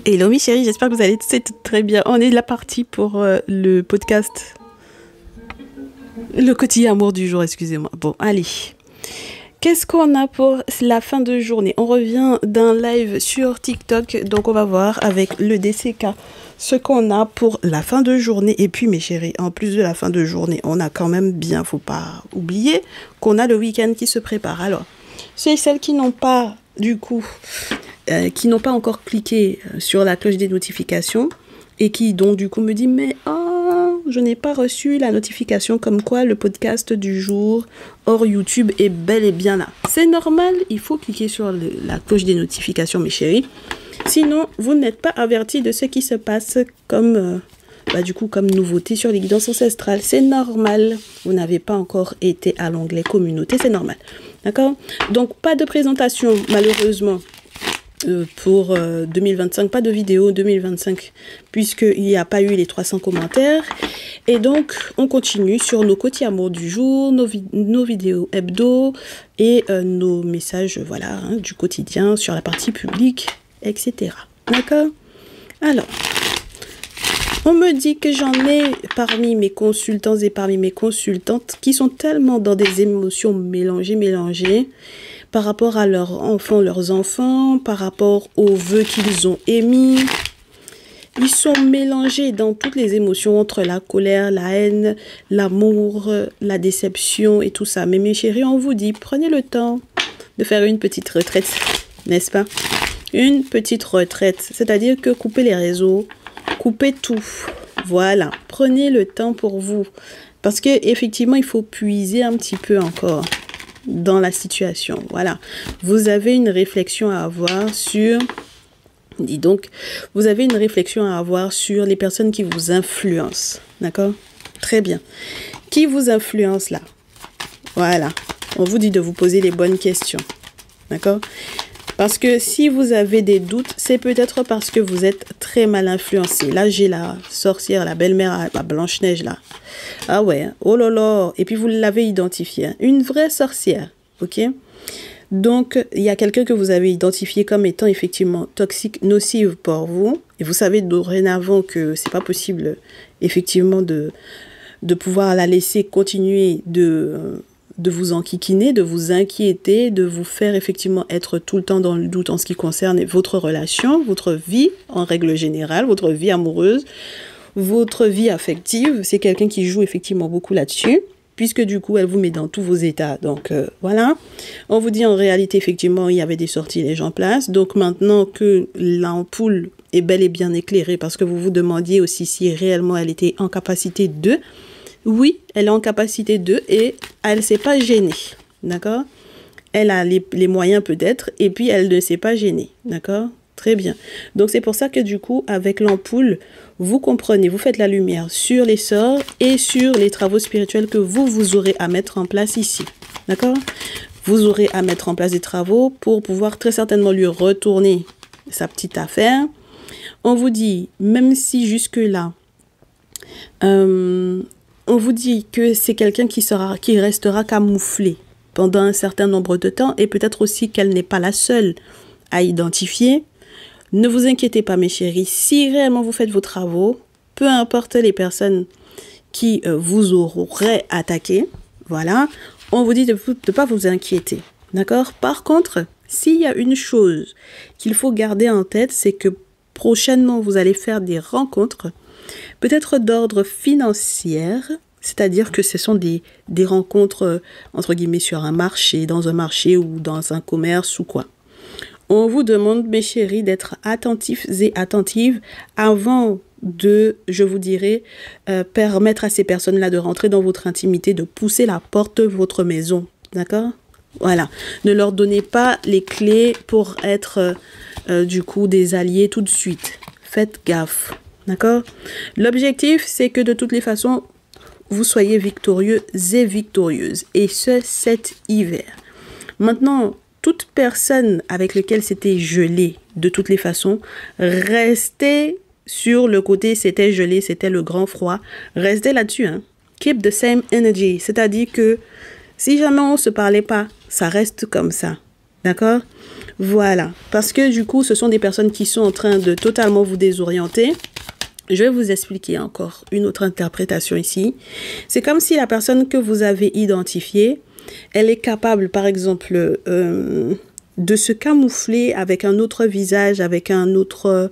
Hello mes chéris, j'espère que vous allez tous et toutes très bien. On est là parti pour le podcast, le quotidien amour du jour, excusez-moi. Bon, allez. Qu'est-ce qu'on a pour la fin de journée? On revient d'un live sur TikTok, donc on va voir avec le DCK ce qu'on a pour la fin de journée. Et puis mes chéris, en plus de la fin de journée, on a quand même bien, faut pas oublier qu'on a le week-end qui se prépare. Alors, ceux et celles qui n'ont pas, du coup, qui n'ont pas encore cliqué sur la cloche des notifications et qui donc du coup me disent mais je n'ai pas reçu la notification comme quoi le podcast du jour hors YouTube est bel et bien là. C'est normal, il faut cliquer sur la cloche des notifications mes chéris. Sinon, vous n'êtes pas avertis de ce qui se passe comme, comme nouveauté sur les guidances ancestrales. C'est normal, vous n'avez pas encore été à l'onglet communauté, c'est normal. D'accord? Donc, pas de présentation malheureusement. Pour 2025, pas de vidéo 2025 puisqu'il n'y a pas eu les 300 commentaires et donc on continue sur nos quotidiens amour du jour, nos vidéos hebdo et nos messages du quotidien sur la partie publique, etc. D'accord? Alors, on me dit que j'en ai parmi mes consultants et parmi mes consultantes qui sont tellement dans des émotions mélangées par rapport à leurs enfants, par rapport aux vœux qu'ils ont émis. Ils sont mélangés dans toutes les émotions entre la colère, la haine, l'amour, la déception et tout ça. Mais mes chéris, on vous dit, prenez le temps de faire une petite retraite, n'est-ce pas? Une petite retraite, c'est-à-dire que coupez les réseaux, coupez tout. Voilà, prenez le temps pour vous. Parce qu'effectivement, il faut puiser un petit peu encore dans la situation. Voilà. Vous avez une réflexion à avoir sur... vous avez une réflexion à avoir sur les personnes qui vous influencent. D'accord? Très bien. Qui vous influence là? Voilà. On vous dit de vous poser les bonnes questions. D'accord? Parce que si vous avez des doutes, c'est peut-être parce que vous êtes très mal influencé. Là, j'ai la sorcière, la belle-mère, la Blanche-Neige là. Ah ouais, oh là là. Et puis vous l'avez identifiée. Une vraie sorcière, ok? Donc, il y a quelqu'un que vous avez identifié comme étant effectivement toxique, nocive pour vous. Et vous savez dorénavant que c'est pas possible effectivement de pouvoir la laisser continuer de vous enquiquiner, de vous inquiéter, de vous faire effectivement être tout le temps dans le doute en ce qui concerne votre relation, votre vie en règle générale, votre vie amoureuse, votre vie affective. C'est quelqu'un qui joue effectivement beaucoup là-dessus, puisque du coup, elle vous met dans tous vos états. Donc, voilà. On vous dit en réalité, effectivement, il y avait des sortilèges en place. Donc, maintenant que l'ampoule est bel et bien éclairée, parce que vous vous demandiez aussi si réellement elle était en capacité de... Oui, elle est en capacité de et elle ne s'est pas gênée, d'accord? Elle a les moyens peut-être et puis elle ne s'est pas gênée, d'accord? Très bien. Donc c'est pour ça que du coup, avec l'ampoule, vous comprenez, vous faites la lumière sur les sorts et sur les travaux spirituels que vous aurez à mettre en place ici, d'accord? Vous aurez à mettre en place des travaux pour pouvoir très certainement lui retourner sa petite affaire. On vous dit, même si jusque-là... on vous dit que c'est quelqu'un qui restera camouflé pendant un certain nombre de temps et peut-être aussi qu'elle n'est pas la seule à identifier. Ne vous inquiétez pas mes chéris, si réellement vous faites vos travaux, peu importe les personnes qui vous auraient attaqué, voilà, on vous dit de ne pas vous inquiéter, d'accord? Par contre, s'il y a une chose qu'il faut garder en tête, c'est que prochainement vous allez faire des rencontres peut-être d'ordre financier, c'est-à-dire que ce sont des rencontres, entre guillemets, sur un marché, dans un marché ou dans un commerce ou quoi. On vous demande, mes chéris, d'être attentifs et attentives avant de, je vous dirais, permettre à ces personnes-là de rentrer dans votre intimité, de pousser la porte de votre maison. D'accord? Voilà. Ne leur donnez pas les clés pour être, du coup, des alliés tout de suite. Faites gaffe. D'accord? L'objectif, c'est que de toutes les façons, vous soyez victorieux et victorieuses. Et ce, cet hiver. Maintenant, toute personne avec laquelle c'était gelé, de toutes les façons, restez sur le côté c'était gelé, c'était le grand froid. Restez là-dessus. Hein. Keep the same energy. C'est-à-dire que si jamais on ne se parlait pas, ça reste comme ça. D'accord? Voilà, parce que du coup, ce sont des personnes qui sont en train de totalement vous désorienter. Je vais vous expliquer encore une autre interprétation ici. C'est comme si la personne que vous avez identifiée, elle est capable, par exemple, de se camoufler avec un autre visage, avec un autre,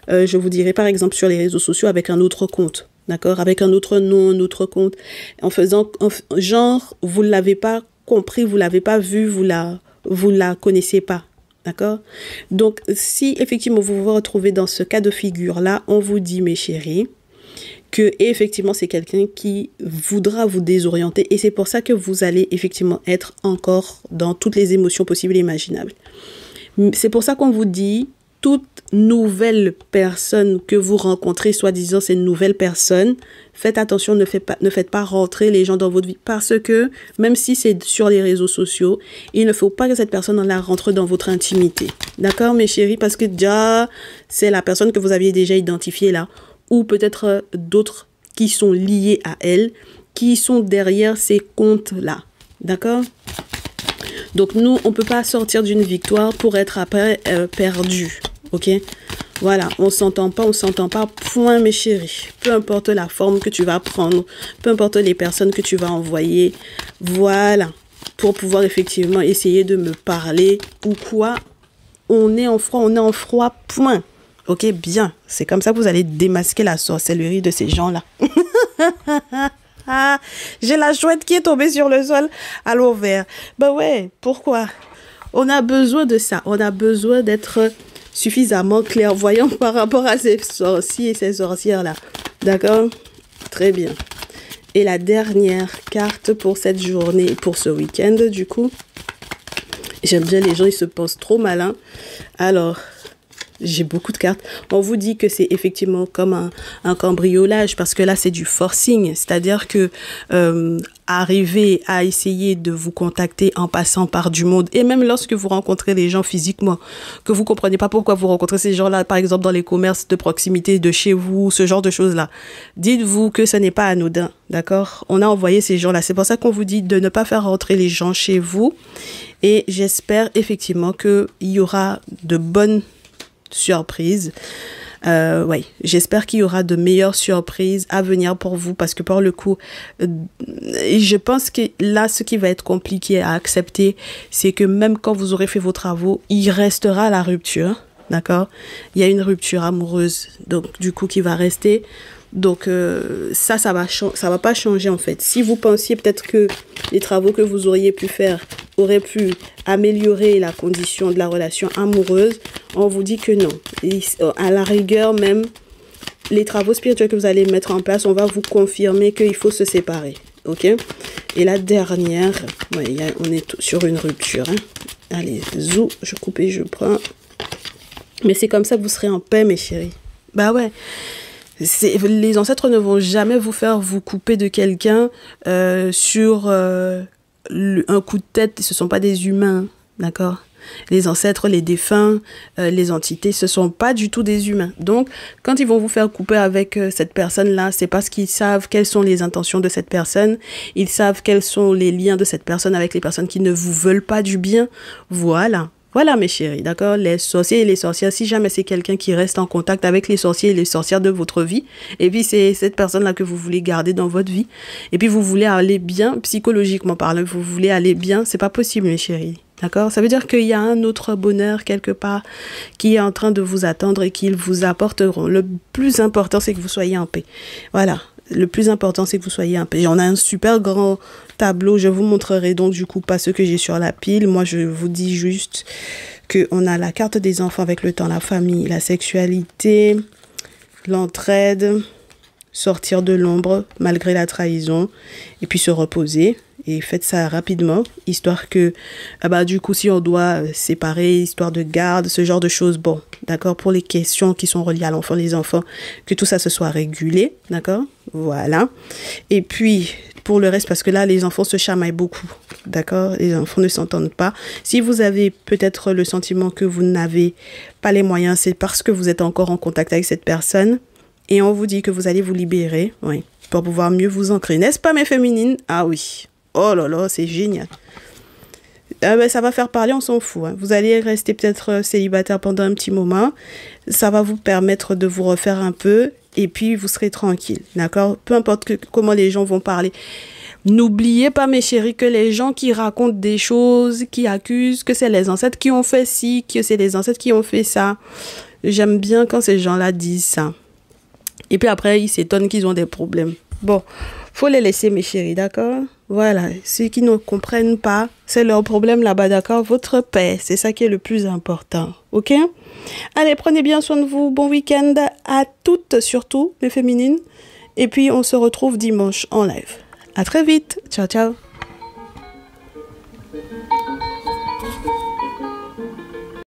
je vous dirais par exemple sur les réseaux sociaux, avec un autre compte, d'accord? Avec un autre nom, un autre compte, en faisant, genre, vous ne l'avez pas compris, vous ne l'avez pas vu, vous la connaissez pas. D'accord? Donc, si effectivement vous vous retrouvez dans ce cas de figure-là, on vous dit, mes chéris, que effectivement c'est quelqu'un qui voudra vous désorienter et c'est pour ça que vous allez effectivement être encore dans toutes les émotions possibles et imaginables. C'est pour ça qu'on vous dit, toute nouvelle personne que vous rencontrez, soi-disant c'est une nouvelle personne, faites attention, ne faites pas rentrer les gens dans votre vie parce que même si c'est sur les réseaux sociaux, il ne faut pas que cette personne-là rentre dans votre intimité. D'accord, mes chéris? Parce que déjà, c'est la personne que vous aviez déjà identifiée là, ou peut-être d'autres qui sont liés à elle, qui sont derrière ces comptes-là. D'accord? Donc nous, on ne peut pas sortir d'une victoire pour être après perdu. Ok? Voilà, on s'entend pas, point mes chéris. Peu importe la forme que tu vas prendre, peu importe les personnes que tu vas envoyer, voilà, pour pouvoir effectivement essayer de me parler ou quoi, on est en froid, point. Ok, bien, c'est comme ça que vous allez démasquer la sorcellerie de ces gens-là. J'ai la chouette qui est tombée sur le sol à l'envers. Ben ouais, pourquoi? On a besoin de ça, on a besoin d'être suffisamment clairvoyant par rapport à ces sorciers et ces sorcières-là. D'accord? Très bien. Et la dernière carte pour cette journée, pour ce week-end, du coup. J'aime bien les gens, ils se pensent trop malins. Alors, j'ai beaucoup de cartes. On vous dit que c'est effectivement comme un cambriolage parce que là, c'est du forcing. C'est-à-dire que arriver à essayer de vous contacter en passant par du monde et même lorsque vous rencontrez les gens physiquement, que vous ne comprenez pas pourquoi vous rencontrez ces gens-là, par exemple dans les commerces de proximité de chez vous, ce genre de choses-là. Dites-vous que ce n'est pas anodin, d'accord? On a envoyé ces gens-là. C'est pour ça qu'on vous dit de ne pas faire rentrer les gens chez vous. Et j'espère effectivement qu'il y aura de bonnes surprise. Oui, j'espère qu'il y aura de meilleures surprises à venir pour vous parce que par le coup, je pense que là, ce qui va être compliqué à accepter, c'est que même quand vous aurez fait vos travaux, il restera la rupture, d'accord? Il y a une rupture amoureuse, donc du coup, qui va rester. Donc, ça va pas changer en fait. Si vous pensiez peut-être que les travaux que vous auriez pu faire auraient pu améliorer la condition de la relation amoureuse, on vous dit que non. Et à la rigueur même, les travaux spirituels que vous allez mettre en place, on va vous confirmer qu'il faut se séparer. Ok? Et la dernière, ouais, on est sur une rupture. Hein. Allez, zou, je coupe et je prends. Mais c'est comme ça que vous serez en paix, mes chéris. Bah ouais. Les ancêtres ne vont jamais vous faire vous couper de quelqu'un sur un coup de tête. Ce ne sont pas des humains, d'accord? Les ancêtres, les défunts, les entités, ce ne sont pas du tout des humains. Donc, quand ils vont vous faire couper avec cette personne-là, c'est parce qu'ils savent quelles sont les intentions de cette personne. Ils savent quels sont les liens de cette personne avec les personnes qui ne vous veulent pas du bien. Voilà. Voilà mes chéris, d'accord? Les sorciers et les sorcières, si jamais c'est quelqu'un qui reste en contact avec les sorciers et les sorcières de votre vie, et puis c'est cette personne-là que vous voulez garder dans votre vie, et puis vous voulez aller bien, psychologiquement parlant, vous voulez aller bien, c'est pas possible mes chéris, d'accord? Ça veut dire qu'il y a un autre bonheur quelque part qui est en train de vous attendre et qu'ils vous apporteront. Le plus important, c'est que vous soyez en paix. Voilà. Le plus important, c'est que vous soyez en paix. On a un super grand tableau. Je vous montrerai donc du coup pas ce que j'ai sur la pile. Moi, je vous dis juste qu'on a la carte des enfants avec le temps, la famille, la sexualité, l'entraide, sortir de l'ombre malgré la trahison et puis se reposer. Et faites ça rapidement, histoire que, du coup, si on doit séparer, histoire de garde, ce genre de choses, bon, d'accord, pour les questions qui sont reliées à l'enfant, les enfants, que tout ça se soit régulé, d'accord, voilà. Et puis, pour le reste, parce que là, les enfants se chamaillent beaucoup, d'accord, les enfants ne s'entendent pas. Si vous avez peut-être le sentiment que vous n'avez pas les moyens, c'est parce que vous êtes encore en contact avec cette personne, et on vous dit que vous allez vous libérer, oui, pour pouvoir mieux vous ancrer, n'est-ce pas, mes féminines? Ah oui. Oh là là, c'est génial. ben, ça va faire parler, on s'en fout. Hein. Vous allez rester peut-être célibataire pendant un petit moment. Ça va vous permettre de vous refaire un peu et puis vous serez tranquille, d'accord? Peu importe comment les gens vont parler. N'oubliez pas, mes chéris, que les gens qui racontent des choses, qui accusent que c'est les ancêtres qui ont fait ci, que c'est les ancêtres qui ont fait ça. J'aime bien quand ces gens-là disent ça. Et puis après, ils s'étonnent qu'ils ont des problèmes. Bon, faut les laisser, mes chéris, d'accord? Voilà, ceux qui ne comprennent pas, c'est leur problème là-bas, d'accord? Votre paix, c'est ça qui est le plus important, ok? Allez, prenez bien soin de vous. Bon week-end à toutes, surtout les féminines. Et puis, on se retrouve dimanche en live. À très vite. Ciao, ciao.